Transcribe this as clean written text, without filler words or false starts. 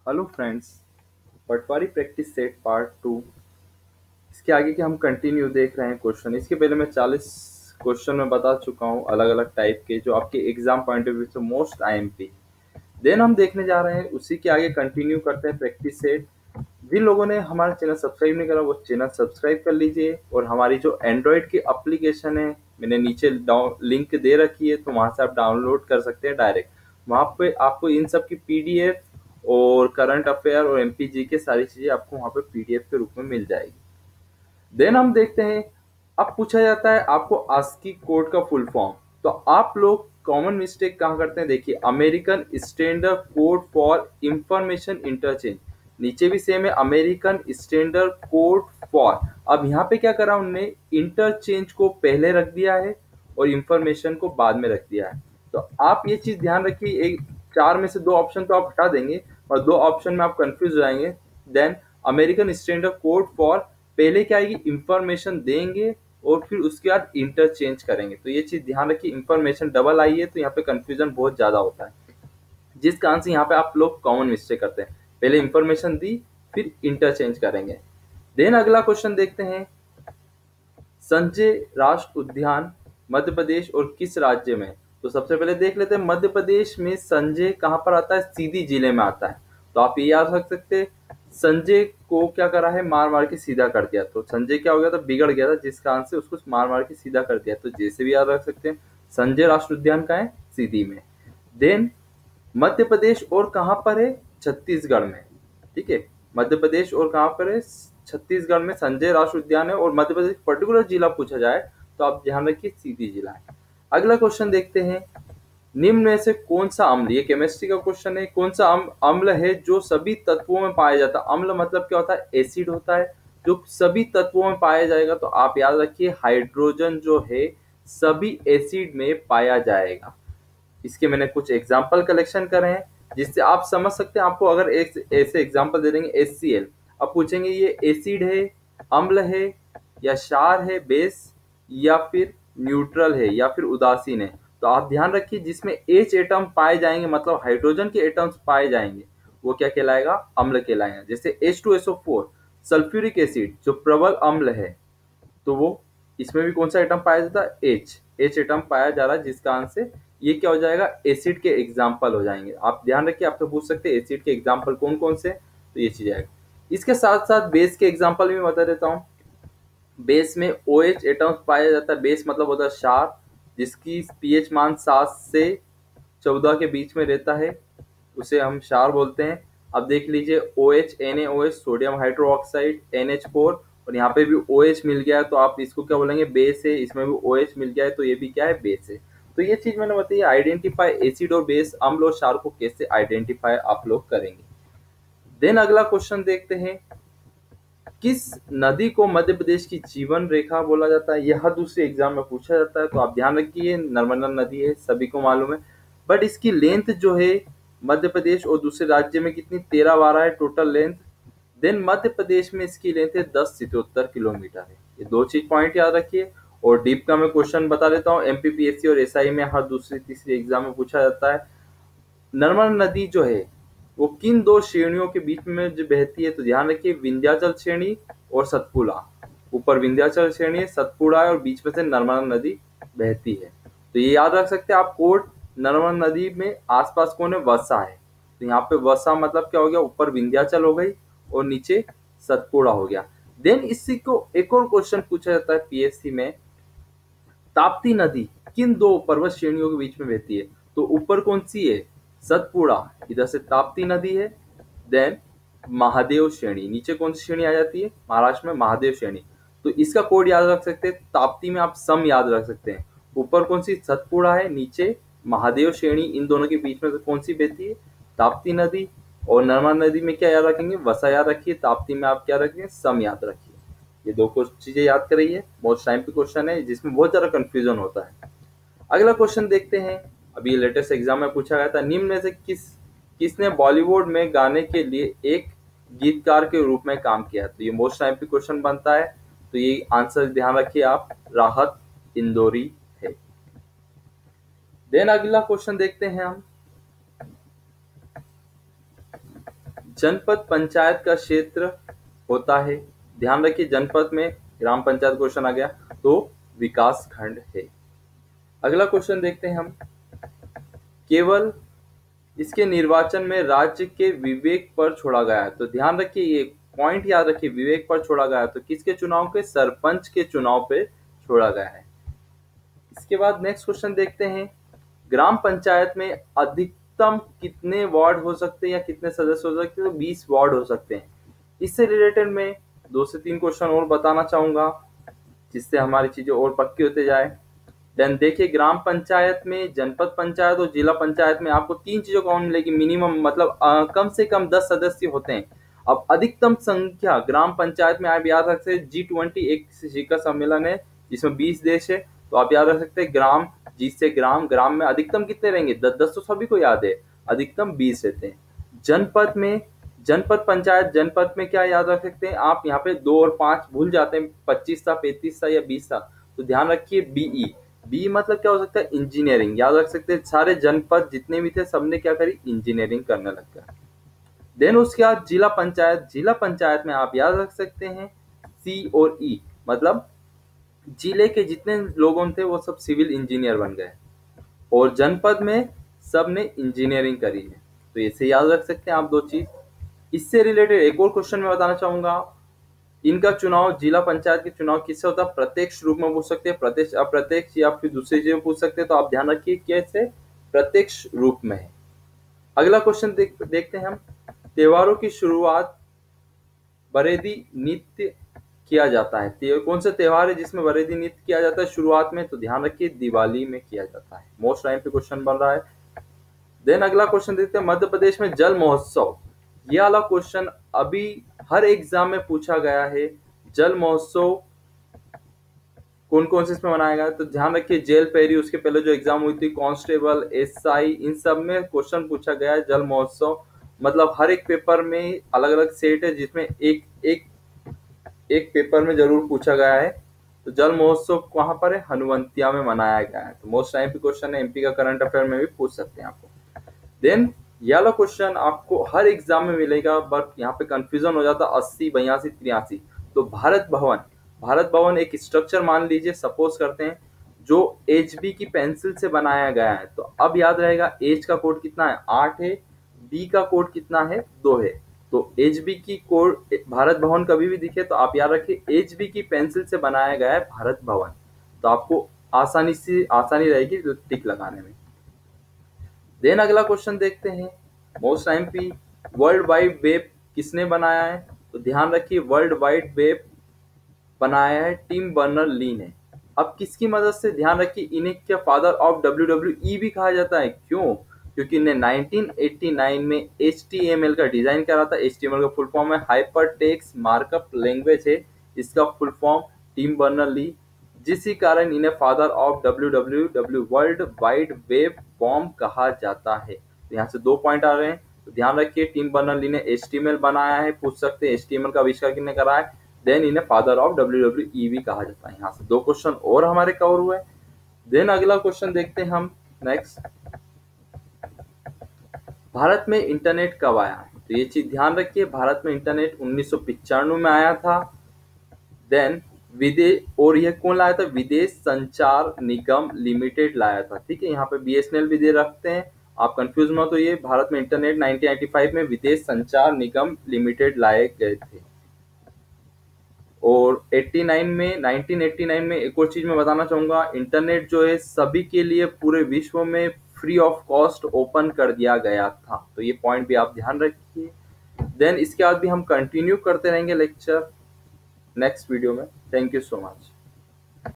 Hello friends. Patwari practice set part two. इसके आगे के हम कंटिन्यू देख रहे हैं क्वेश्चन। इसके पहले मैं 40 क्वेश्चन में बता चुका हूँ अलग अलग टाइप के, जो आपके एग्जाम पॉइंट ऑफ व्यू से मोस्ट आईएमपी। देन हम देखने जा रहे हैं, उसी के आगे कंटिन्यू करते हैं प्रैक्टिस सेट। जिन लोगों ने हमारा चैनल सब्सक्राइब नहीं करा वो चैनल सब्सक्राइब कर लीजिए, और हमारी जो एंड्रॉयड की एप्लीकेशन है मैंने नीचे लिंक दे रखी है, तो वहाँ से आप डाउनलोड कर सकते हैं डायरेक्ट। वहाँ पे आपको इन सब की पीडीएफ और करंट अफेयर और एमपीजी के सारी चीज़ें आपको वहाँ पे पीडीएफ के रूप में मिल जाएगी। देन हम देखते हैं, अब पूछा जाता है आपको आस्की कोड का फुल फॉर्म। तो आप लोग कॉमन मिस्टेक कहाँ करते हैं, देखिए American standard code for information interchange. नीचे भी सेम है, अमेरिकन स्टैंडर्ड कोड फॉर। अब यहाँ पे क्या करा उनने, इंटरचेंज को पहले रख दिया है और इंफॉर्मेशन को बाद में रख दिया है। तो आप ये चीज ध्यान रखिए, एक चार में से दो ऑप्शन तो आप हटा देंगे और दो ऑप्शन में आप कंफ्यूज हो जाएंगे। Then American standard code for, पहले क्या आएगी, इंफॉर्मेशन देंगे और फिर उसके बाद इंटरचेंज करेंगे। तो ये चीज ध्यान रखिए, इंफॉर्मेशन डबल आई है तो यहाँ पे कंफ्यूजन बहुत ज्यादा होता है, जिस कारण से यहाँ पे आप लोग कॉमन मिस्टेक करते हैं। पहले इंफॉर्मेशन दी फिर इंटरचेंज करेंगे। देन अगला क्वेश्चन देखते हैं, संजय राष्ट्र उद्यान मध्य प्रदेश और किस राज्य में। तो सबसे पहले देख लेते हैं, मध्य प्रदेश में संजय कहाँ पर आता है, सीधी जिले में आता है। तो आप ये याद रख सकते हैं, संजय को क्या करा है, मार मार के सीधा कर दिया। तो संजय क्या हो गया था, बिगड़ गया था, जिस कारण से उसको मार मार के सीधा कर दिया। तो जैसे भी याद रख सकते हैं, संजय राष्ट्र उद्यान का है, सीधी में। देन मध्य प्रदेश और कहाँ पर है, छत्तीसगढ़ में। ठीक है, मध्य प्रदेश और कहाँ पर है, छत्तीसगढ़ में संजय राष्ट्रीय उद्यान है। और मध्य प्रदेश पर्टिकुलर जिला पूछा जाए तो आप ध्यान रखिए सीधी जिला है। अगला क्वेश्चन देखते हैं, निम्न में से कौन सा अम्ल, ये केमिस्ट्री का क्वेश्चन है, कौन सा अम्ल है जो सभी तत्वों में पाया जाता है। अम्ल मतलब क्या होता है, एसिड होता है जो सभी तत्वों में पाया जाएगा। तो आप याद रखिए, हाइड्रोजन जो है सभी एसिड में पाया जाएगा। इसके मैंने कुछ एग्जाम्पल कलेक्शन करे हैं जिससे आप समझ सकते हैं। आपको अगर एक ऐसे एग्जाम्पल दे देंगे, HCl, अब पूछेंगे ये एसिड है, अम्ल है, या क्षार है, बेस, या फिर न्यूट्रल है, या फिर उदासीन है। तो आप ध्यान रखिए, जिसमें H एटम पाए जाएंगे, मतलब हाइड्रोजन के एटम्स पाए जाएंगे, वो क्या कहलाएगा, अम्ल कहलाएगा। जैसे H2SO4 सल्फ्यूरिक एसिड जो प्रबल अम्ल है, तो वो इसमें भी कौन सा एटम पाया जाता है, एच एटम पाया जा रहा है, जिस कारण से ये क्या हो जाएगा, एसिड के एग्जाम्पल हो जाएंगे। आप ध्यान रखिए, आपसे पूछ सकते हैं एसिड के एग्जाम्पल कौन कौन से, तो ये चीज आएगा। इसके साथ साथ बेस के एग्जाम्पल भी बता देता हूँ। बेस में OH एटम्स पाया जाता है। बेस मतलब होता है क्षार, जिसकी पीएच मान 7 से 14 के बीच में रहता है, उसे हम क्षार बोलते हैं। अब देख लीजिए, OH, NaOH sodium hydro oxide, NH4, और यहाँ पे भी OH मिल गया है तो आप इसको क्या बोलेंगे, बेस है। इसमें भी OH मिल गया है तो ये भी क्या है, बेस है। तो ये चीज मैंने बताई, आइडेंटिफाई एसिड और बेस, अम्ल और क्षार को कैसे आइडेंटिफाई आप लोग करेंगे। देन अगला क्वेश्चन देखते हैं, किस नदी को मध्य प्रदेश की जीवन रेखा बोला जाता है। यह हर दूसरे एग्जाम में पूछा जाता है, तो आप ध्यान रखिए, नर्मदा नदी है, सभी को मालूम है। बट इसकी लेंथ जो है मध्य प्रदेश और दूसरे राज्य में कितनी, 13-12 है total length. Then Madhya Pradesh में इसकी लेंथ है 10 से 73 किलोमीटर है। ये दो चीज पॉइंट याद रखिए। और डीप का मैं क्वेश्चन बता देता हूँ, एमपीपीएससी और एसआई में हर दूसरी तीसरी एग्जाम में पूछा जाता है, नर्मदा नदी जो है वो किन दो श्रेणियों के बीच में जो बहती है। तो ध्यान रखिए, विंध्याचल श्रेणी और सतपुड़ा। ऊपर विंध्याचल श्रेणी है, सतपुड़ा है, और बीच में से नर्मदा नदी बहती है। तो ये याद रख सकते हैं आप कोड। नर्मदा नदी में आसपास कौन है, वर्षा है। तो यहाँ पे वर्षा मतलब क्या हो गया, ऊपर विंध्याचल हो गई और नीचे सतपुड़ा हो गया। देन इसी को एक और क्वेश्चन पूछा जाता है पीएससी में, ताप्ती नदी किन दो पर्वत श्रेणियों के बीच में बहती है। तो ऊपर कौन सी है, सतपुड़ा, इधर से ताप्ती नदी है। देन महादेव श्रेणी, नीचे कौन सी श्रेणी आ जाती है, महाराष्ट्र में महादेव श्रेणी। तो इसका कोड याद रख सकते हैं, ताप्ती में आप सम याद रख सकते हैं। ऊपर कौन सी, सतपुड़ा है, नीचे महादेव श्रेणी, इन दोनों के बीच में से कौन सी बहती है, ताप्ती नदी। और नर्मदा नदी में क्या याद रखेंगे, वसा याद रखिए। ताप्ती में आप क्या रखेंगे, सम याद रखिए। ये दो चीजें याद करिए, बहुत टाइम पे क्वेश्चन है जिसमें बहुत ज्यादा कंफ्यूजन होता है। अगला क्वेश्चन देखते हैं, अभी लेटेस्ट एग्जाम में पूछा गया था, निम्न में से किसने बॉलीवुड में गाने के लिए एक गीतकार के रूप में काम किया। तो ये मोस्ट टाइम पे क्वेश्चन बनता है, तो ये आंसर ध्यान रखिए आप, राहत इंदौरी है। देन अगला क्वेश्चन देखते हैं हम, जनपद पंचायत का क्षेत्र होता है? ध्यान रखिए, जनपद में ग्राम पंचायत क्वेश्चन आ गया तो विकास खंड है। अगला क्वेश्चन देखते हैं हम। केवल इसके निर्वाचन में राज्य के विवेक पर छोड़ा गया है। तो ध्यान रखिए, ये पॉइंट याद रखिए, विवेक पर छोड़ा गया है तो किसके चुनाव के? सरपंच के चुनाव पे छोड़ा गया है। इसके बाद नेक्स्ट क्वेश्चन देखते हैं। ग्राम पंचायत में अधिकतम कितने वार्ड हो सकते हैं या कितने सदस्य हो सकते हैं? तो 20 वार्ड हो सकते हैं। इससे रिलेटेड मैं 2 से 3 क्वेश्चन और बताना चाहूंगा जिससे हमारी चीजें और पक्की होते जाए। देन देखिए, ग्राम पंचायत में, जनपद पंचायत और जिला पंचायत में आपको 3 चीजों कॉमन मिलेगी। मिनिमम मतलब कम से कम 10 सदस्य होते हैं। अब अधिकतम संख्या ग्राम पंचायत में आप याद रख सकते हैं G20 एक शिखर सम्मेलन है जिसमें 20 देश है, तो आप याद रख सकते हैं ग्राम, जी से ग्राम, ग्राम में अधिकतम कितने रहेंगे? 10 तो सभी को याद है, अधिकतम 20 रहते हैं। जनपद में, जनपद पंचायत, जनपद में क्या याद रख सकते हैं आप? यहाँ पे 2 और 5 भूल जाते हैं, 25 था, 35 था या 20 था, तो ध्यान रखिए बीई। बी मतलब क्या हो सकता है? इंजीनियरिंग। याद रख सकते हैं सारे जनपद जितने भी थे सबने क्या करी? इंजीनियरिंग करने लग गया। देन उसके बाद जिला पंचायत, जिला पंचायत में आप याद रख सकते हैं सी और ई, मतलब जिले के जितने लोगों थे वो सब सिविल इंजीनियर बन गए, और जनपद में सब ने इंजीनियरिंग करी है। तो इसे याद रख सकते हैं आप 2 चीज। इससे रिलेटेड एक और क्वेश्चन मैं बताना चाहूंगा। इनका चुनाव, जिला पंचायत के चुनाव किससे होता है? प्रत्यक्ष रूप में पूछ सकते हैं, प्रत्यक्ष, अप्रत्यक्ष या फिर दूसरी चीजें पूछ सकते हैं, तो आप ध्यान रखिए कैसे प्रत्यक्ष रूप में है। अगला क्वेश्चन देखते हैं हम। त्योहारों की शुरुआत बरेदी नृत्य किया जाता है। कौन सा त्योहार है जिसमें बरेदी नृत्य किया जाता है शुरुआत में? तो ध्यान रखिए दिवाली में किया जाता है। मोस्ट टाइम पे क्वेश्चन बन रहा है। देन अगला क्वेश्चन देखते हैं। मध्य प्रदेश में जल महोत्सव, ये वाला क्वेश्चन अभी हर एग्जाम में पूछा गया है। जल महोत्सव कौन कौन से इसमें मनाया गया? तो ध्यान रखिए जेल पेरी, उसके पहले जो एग्जाम हुई थी कांस्टेबल, एसआई, इन सब में क्वेश्चन पूछा गया है जल महोत्सव। मतलब हर एक पेपर में अलग अलग सेट है जिसमें एक एक एक पेपर में जरूर पूछा गया है। तो जल महोत्सव कहाँ पर है? हनुवंतिया में मनाया गया है। तो मोस्ट टाइम पे क्वेश्चन है, एमपी का करंट अफेयर में भी पूछ सकते हैं आपको। देन ये वाला क्वेश्चन आपको हर एग्जाम में मिलेगा, बट यहाँ पे कंफ्यूजन हो जाता है 80, 82, 83। तो भारत भवन, भारत भवन एक स्ट्रक्चर मान लीजिए, सपोज करते हैं, जो HB की पेंसिल से बनाया गया है। तो अब याद रहेगा H का कोड कितना है? 8 है। B का कोड कितना है? 2 है। तो HB की कोड, भारत भवन कभी भी दिखे तो आप याद रखिए HB की पेंसिल से बनाया गया है भारत भवन। तो आपको आसानी रहेगी टिक लगाने में। देन अगला क्वेश्चन देखते हैं। Most time P, world wide web किसने बनाया है? तो ध्यान रखिए वर्ल्ड वाइड वेब बनाया है टिम बर्नर-ली ने। अब किसकी मदद से? ध्यान रखिए इन्हें क्या फादर ऑफ WWE भी कहा जाता है। क्यों? क्योंकि इन्हें 1989 में HTML का डिजाइन करा था। HTML का फुल फॉर्म है हाइपर टेक्स्ट मार्कअप लैंग्वेज है, इसका फुल फॉर्म टिम बर्नर-ली, जिसी कारण इन्हें father of WWW world wide web form कहा जाता है। तो यहाँ से 2 पॉइंट आ रहे हैं। तो ध्यान रखिए टिम बर्नर-ली ने HTML बनाया है, पूछ सकते हैं HTML का आविष्कार किसने करा है। देन इन्हें फादर ऑफ WWE भी कहा जाता है। यहाँ से 2 क्वेश्चन और हमारे कवर हुए। देन अगला क्वेश्चन देखते हैं हम नेक्स्ट। भारत में इंटरनेट कब आया? तो ये चीज ध्यान रखिए, भारत में इंटरनेट 1995 में आया था। देन विदेश, और ये कौन लाया था? विदेश संचार निगम लिमिटेड लाया था। ठीक है, यहाँ पे BSNL भी दे रखते हैं, आप कंफ्यूज मत होइए। भारत में इंटरनेट 1995 में विदेश संचार निगम लिमिटेड लाए गए थे। और 1989 में एक और चीज मैं बताना चाहूंगा, इंटरनेट जो है सभी के लिए पूरे विश्व में फ्री ऑफ कॉस्ट ओपन कर दिया गया था। तो ये पॉइंट भी आप ध्यान रखिए। देन इसके बाद भी हम कंटिन्यू करते रहेंगे लेक्चर नेक्स्ट वीडियो में। Thank you so much.